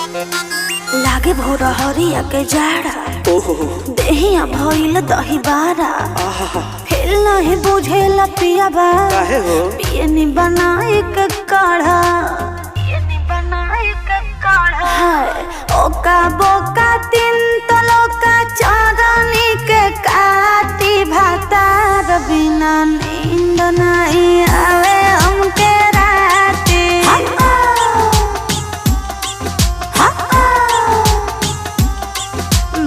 लागे भोर हरिया के जाड़ा देहिया भइल दही बारा हिल नहीं बुझेला पिया बा पियनी बनाए के काढ़ा ओका बोका तीन तलोका चांदनी के काटी भातार बिना नींद नहीं आवे हमके राती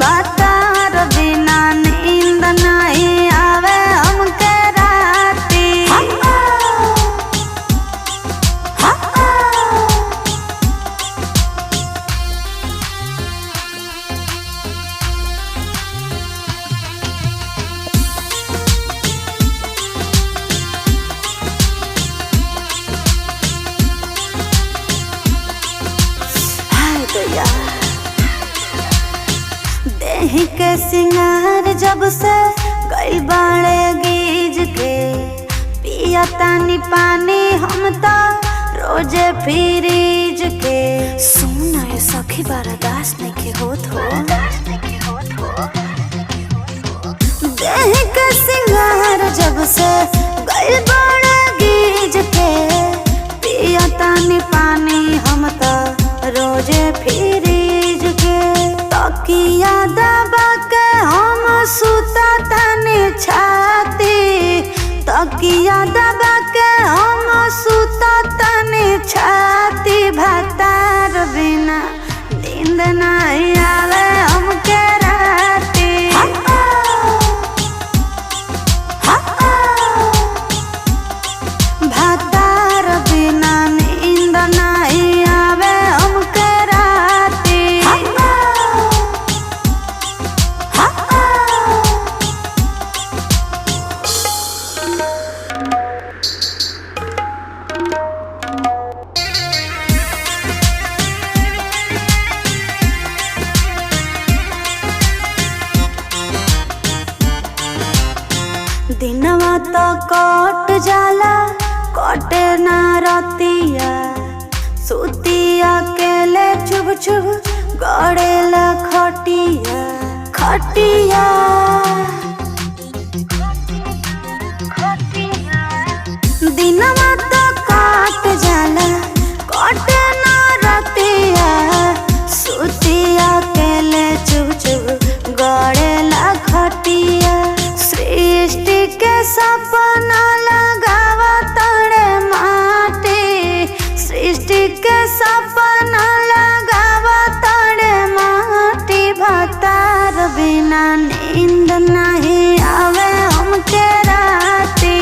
भातार बिना नींद नहीं आवे हमके राती देहि के सिंगार जब से गई बाड़े गीज के पिया तानी पानी हम तो रोजे फ्रीज के सुना ये सखी बर्दाश्त नहीं के होत हो देहि के सिंगार जब से गई बाड़े गीज के पिया तानी पानी हम तो रोजे फ्रीज के तकिया दबा के हम सुता तनी छाती तकिया दबा के हम सुता तनी छाती भातार बिना नींद नहीं आवे हमके राती भातार बिना नींद नहीं आवे हमके राती दिनवा तो कट जाला कटे ना रतिया सुतिया केले चुभ चुभ गड़ेला खटिया खटिया दिनवा तो कट जाला कटे ना रतिया सुतिया केले चुभ चुभ गड़ेला खटिया सृष्टि के सपना लगावा तड़े माटी सृष्टि के सपना लगावा तड़े माटी भातार बिना नींद नहीं आवे हमके राती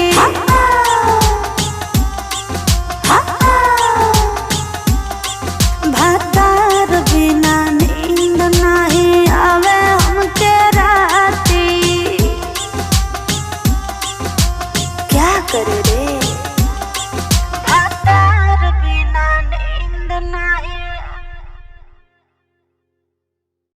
भातार बिना नींद नहीं आवे हमके राती क्या करे रे।